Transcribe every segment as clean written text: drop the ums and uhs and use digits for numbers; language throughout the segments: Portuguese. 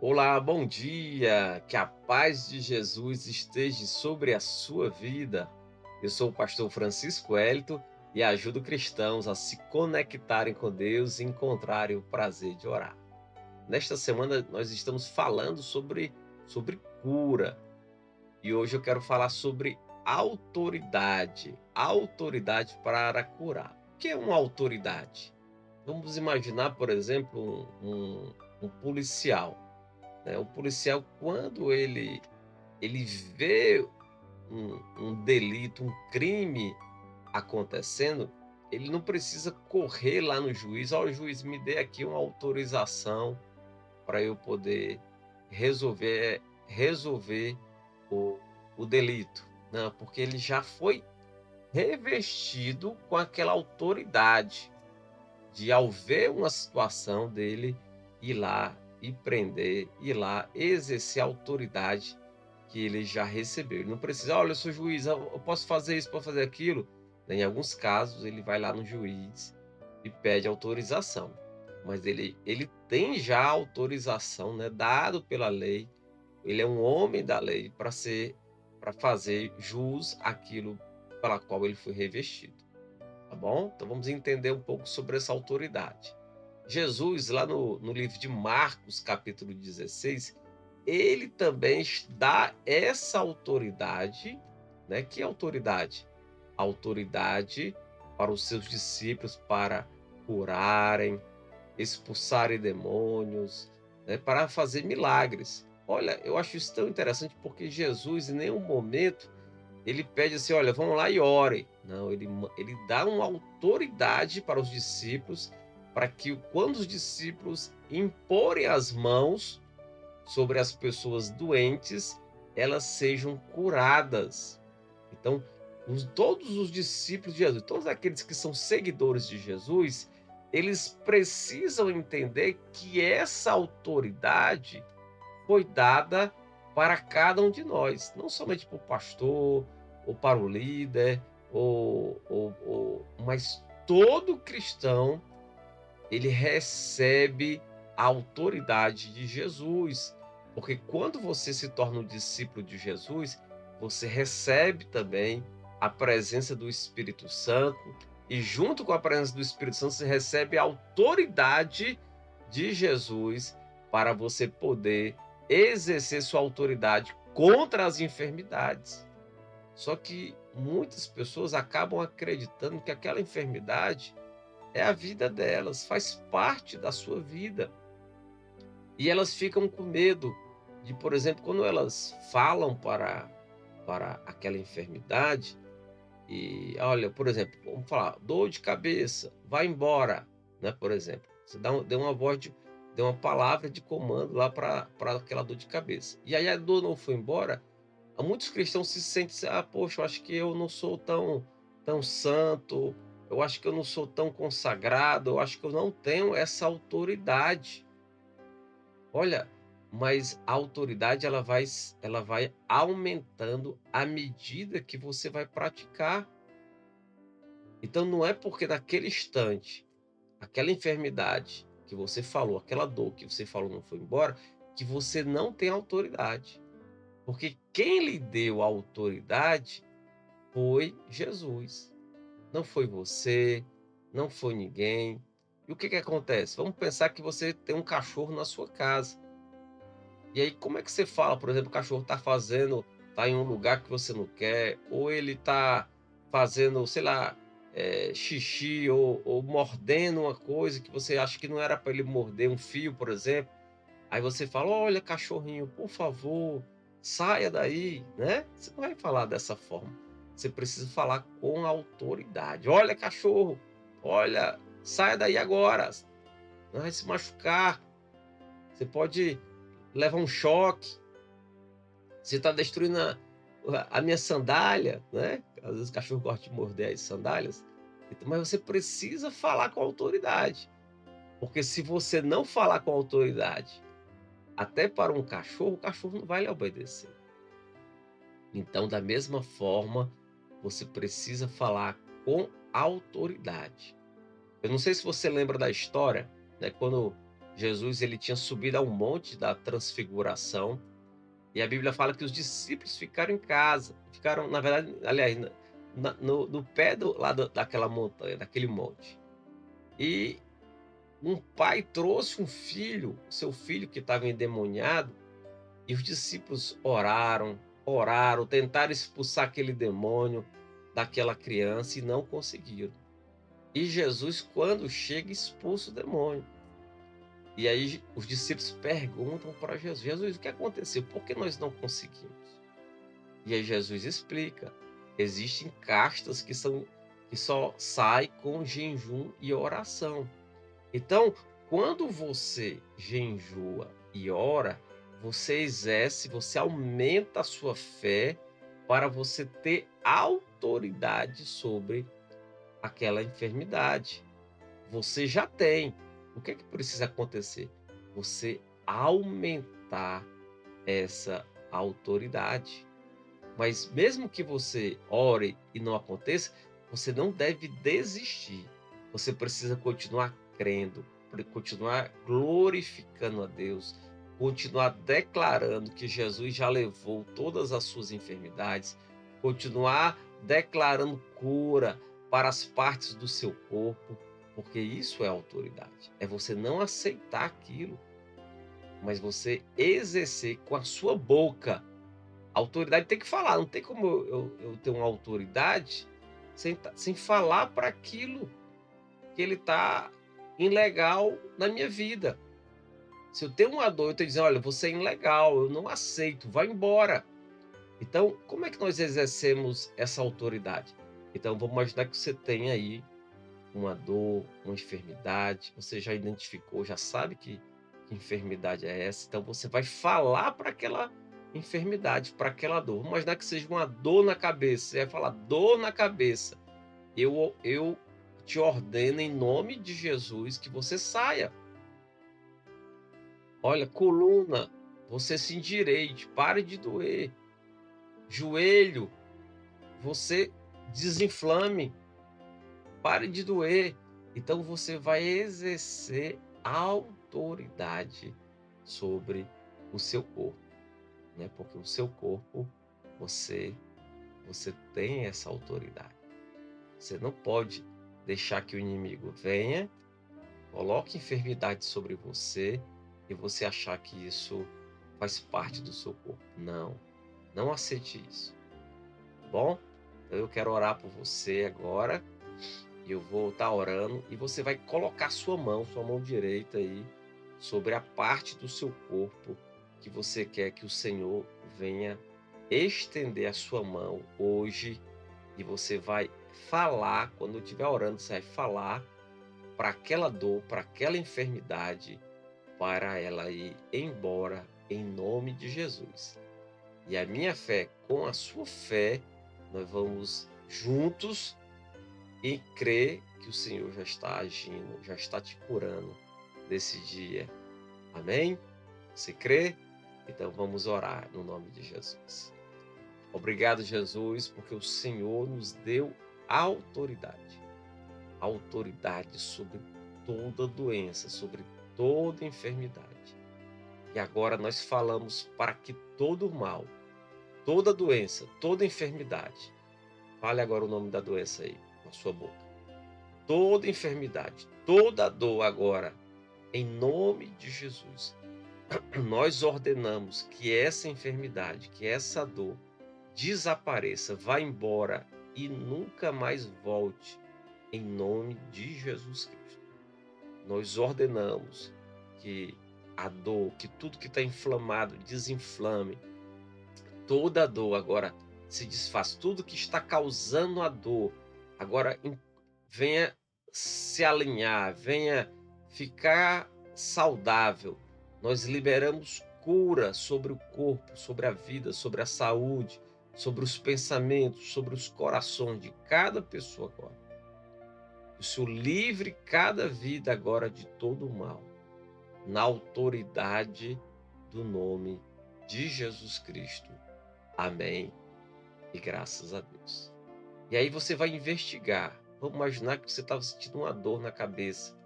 Olá, bom dia. Que a paz de Jesus esteja sobre a sua vida. Eu sou o pastor Francisco Hélito e ajudo cristãos a se conectarem com Deus e encontrarem o prazer de orar. Nesta semana nós estamos falando sobre cura e hoje eu quero falar sobre autoridade para curar. O que é uma autoridade? Vamos imaginar, por exemplo, um policial, né? O policial, quando ele vê um delito, um crime acontecendo, ele não precisa correr lá no juiz: "Ó, juiz, me dê aqui uma autorização para eu poder resolver o o delito". Não, porque ele já foi revestido com aquela autoridade de, ao ver uma situação, dele ir lá e prender, ir lá exercer a autoridade que ele já recebeu. Ele não precisa: "Olha, eu sou juiz, eu posso fazer isso, posso fazer aquilo". Em alguns casos, ele vai lá no juiz e pede autorização, mas ele tem já a autorização, né, dado pela lei. Ele é um homem da lei para fazer jus àquilo pela qual ele foi revestido. Tá bom? Então vamos entender um pouco sobre essa autoridade. Jesus, lá no livro de Marcos, capítulo 16, ele também dá essa autoridade, né? Que autoridade? Autoridade para os seus discípulos para curarem, expulsarem demônios, né? Para fazer milagres. Olha, eu acho isso tão interessante porque Jesus, em nenhum momento, ele pede assim: "Olha, vão lá e orem". Não, ele dá uma autoridade para os discípulos, para que quando os discípulos imporem as mãos sobre as pessoas doentes, elas sejam curadas. Então, todos os discípulos de Jesus, todos aqueles que são seguidores de Jesus, eles precisam entender que essa autoridade foi dada para cada um de nós, não somente para o pastor, ou para o líder, mas todo cristão, ele recebe a autoridade de Jesus, porque quando você se torna um discípulo de Jesus, você recebe também a presença do Espírito Santo, e junto com a presença do Espírito Santo, você recebe a autoridade de Jesus para você poder exercer sua autoridade contra as enfermidades. Só que muitas pessoas acabam acreditando que aquela enfermidade é a vida delas, faz parte da sua vida. E elas ficam com medo de, por exemplo, quando elas falam para aquela enfermidade, e olha, por exemplo, vamos falar, dor de cabeça, vai embora, né? Por exemplo, você deu uma deu uma palavra de comando lá para aquela dor de cabeça. E aí a dor não foi embora, muitos cristãos se sentem assim: "Ah, poxa, eu acho que eu não sou tão santo, eu acho que eu não sou tão consagrado, eu acho que eu não tenho essa autoridade". Olha, mas a autoridade, ela vai aumentando à medida que você vai praticar. Então não é porque naquele instante, aquela enfermidade que você falou, aquela dor que você falou não foi embora, que você não tem autoridade. Porque quem lhe deu a autoridade foi Jesus. Não foi você, não foi ninguém. E o que que acontece? Vamos pensar que você tem um cachorro na sua casa. E aí, como é que você fala, por exemplo, o cachorro tá em um lugar que você não quer, ou ele tá fazendo, sei lá, xixi, ou mordendo uma coisa que você acha que não era para ele morder, um fio, por exemplo. Aí você fala: "Olha, cachorrinho, por favor, saia daí", né? Você não vai falar dessa forma. Você precisa falar com autoridade: "Olha, cachorro, olha, saia daí agora, não vai se machucar, você pode levar um choque, você está destruindo a minha sandália", né? Às vezes o cachorro gosta de morder as sandálias. Então, mas você precisa falar com autoridade, porque se você não falar com autoridade, até para um cachorro, o cachorro não vai lhe obedecer. Então, da mesma forma, você precisa falar com autoridade. Eu não sei se você lembra da história, né, quando Jesus ele tinha subido ao monte da transfiguração, e a Bíblia fala que os discípulos ficaram em casa, ficaram, na verdade, aliás, no pé daquela montanha, daquele monte. E um pai trouxe um filho, seu filho que estava endemoniado, e os discípulos oraram, oraram, tentaram expulsar aquele demônio daquela criança e não conseguiram. E Jesus, quando chega, expulsa o demônio. E aí os discípulos perguntam para Jesus: Jesus, o que aconteceu? Por que nós não conseguimos? E aí Jesus explica: existem castas que só saem com jejum e oração. Então, quando você jejua e ora, você exerce, você aumenta a sua fé para você ter autoridade sobre aquela enfermidade. Você já tem. O que é que precisa acontecer? Você aumentar essa autoridade. Mas mesmo que você ore e não aconteça, você não deve desistir. Você precisa continuar crendo, continuar glorificando a Deus, continuar declarando que Jesus já levou todas as suas enfermidades, continuar declarando cura para as partes do seu corpo, porque isso é autoridade. É você não aceitar aquilo, mas você exercer com a sua boca. A autoridade tem que falar, não tem como eu ter uma autoridade sem falar para aquilo que ele está ilegal na minha vida. Se eu tenho uma dor, eu tenho que dizer: olha, você é ilegal, eu não aceito, vai embora. Então, como é que nós exercemos essa autoridade? Então, vamos imaginar que você tem aí uma dor, uma enfermidade, você já identificou, já sabe que enfermidade é essa, então você vai falar para aquela enfermidade, para aquela dor. Vamos imaginar que seja uma dor na cabeça, você vai falar: dor na cabeça. Eu te ordeno em nome de Jesus que você saia. Olha, coluna, você se endireite, pare de doer. Joelho, você desinflame, pare de doer. Então você vai exercer autoridade sobre o seu corpo, né? Porque o seu corpo, você você tem essa autoridade. Você não pode deixar que o inimigo venha, coloque enfermidade sobre você e você achar que isso faz parte do seu corpo. Não, não aceite isso, tá bom? Então eu quero orar por você agora. Eu vou estar orando e você vai colocar sua mão direita aí, sobre a parte do seu corpo que você quer que o Senhor venha estender a sua mão hoje, e você vai falar, quando eu estiver orando, você vai falar para aquela dor, para aquela enfermidade, para ela ir embora em nome de Jesus. E a minha fé com a sua fé, nós vamos juntos e crer que o Senhor já está agindo, já está te curando desse dia. Amém? Você crê? Então vamos orar no nome de Jesus. Obrigado, Jesus, porque o Senhor nos deu autoridade. Autoridade sobre toda doença, sobre toda enfermidade. E agora nós falamos para que todo mal, toda doença, toda enfermidade, fale agora o nome da doença aí, com a sua boca. Toda enfermidade, toda dor agora, em nome de Jesus, nós ordenamos que essa enfermidade, que essa dor desapareça, vá embora e nunca mais volte, em nome de Jesus Cristo. Nós ordenamos que a dor, que tudo que está inflamado, desinflame, toda a dor agora se desfaz, tudo que está causando a dor, agora venha se alinhar, venha ficar saudável. Nós liberamos cura sobre o corpo, sobre a vida, sobre a saúde, sobre os pensamentos, sobre os corações de cada pessoa agora. O Senhor livre cada vida agora de todo o mal, na autoridade do nome de Jesus Cristo. Amém. E graças a Deus. E aí você vai investigar. Vamos imaginar que você estava sentindo uma dor na cabeça.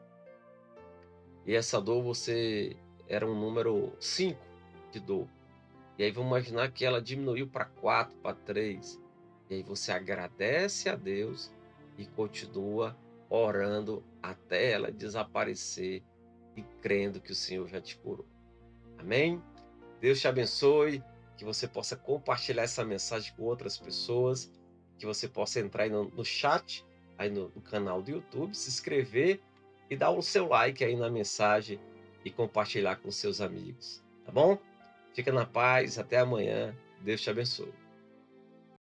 e essa dor você era um número 5 de dor. E aí vamos imaginar que ela diminuiu para 4, para 3. E aí você agradece a Deus e continua orando até ela desaparecer e crendo que o Senhor já te curou. Amém? Deus te abençoe, que você possa compartilhar essa mensagem com outras pessoas, que você possa entrar aí no chat, aí no canal do YouTube, se inscrever e dar o seu like aí na mensagem e compartilhar com seus amigos, tá bom? Fica na paz, até amanhã. Deus te abençoe.